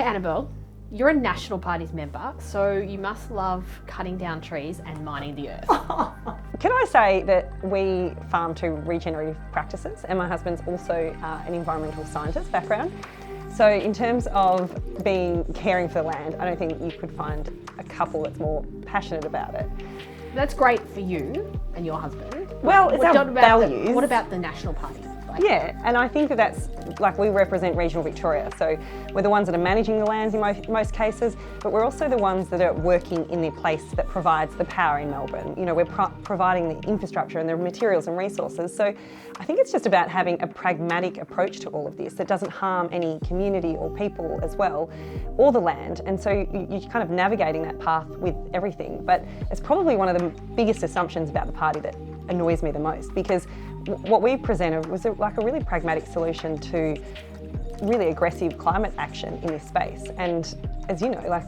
Annabelle, you're a National Party's member, so you must love cutting down trees and mining the earth. Can I say that we farm to regenerative practices, and my husband's also an environmental scientist background. So in terms of caring for the land, I don't think you could find a couple that's more passionate about it. That's great for you and your husband. Well, it's our values. What about the National Party? Yeah, and I think that's, like, we represent regional Victoria, so we're the ones that are managing the lands in most cases, but we're also the ones that are working in the place that provides the power in Melbourne. You know, we're providing the infrastructure and the materials and resources, so I think it's just about having a pragmatic approach to all of this that doesn't harm any community or people as well, or the land, and so you're kind of navigating that path with everything. But it's probably one of the biggest assumptions about the party that annoys me the most, because what we presented was like a really pragmatic solution to really aggressive climate action in this space. And as you know, like,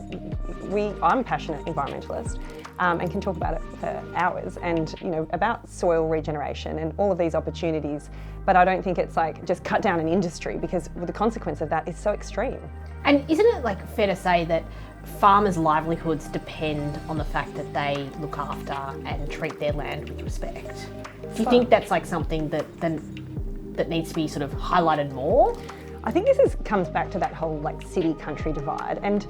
I'm a passionate environmentalist and can talk about it for hours, and you know, about soil regeneration and all of these opportunities. But I don't think it's like just cut down an industry, because the consequence of that is so extreme. And isn't it like fair to say that farmers' livelihoods depend on the fact that they look after and treat their land with respect? Do you think that's like something that needs to be sort of highlighted more? I think this comes back to that whole like city-country divide, and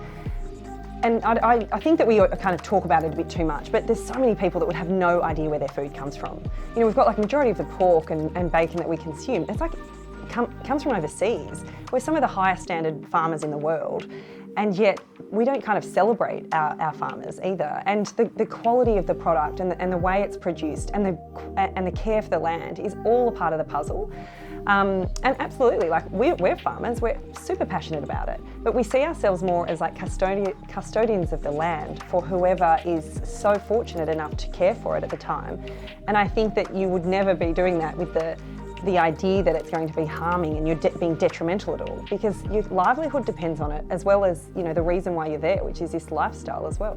I think that we kind of talk about it a bit too much, but there's so many people that would have no idea where their food comes from. You know, we've got like a majority of the pork and bacon that we consume, it's like comes from overseas. We're some of the highest standard farmers in the world, and yet we don't kind of celebrate our farmers either. And the quality of the product and the way it's produced and the care for the land is all a part of the puzzle. And absolutely, like, we're farmers, we're super passionate about it, but we see ourselves more as like custodians of the land for whoever is so fortunate enough to care for it at the time. And I think that you would never be doing that with the idea that it's going to be harming and you're being detrimental at all, because your livelihood depends on it, as well as, you know, the reason why you're there, which is this lifestyle as well.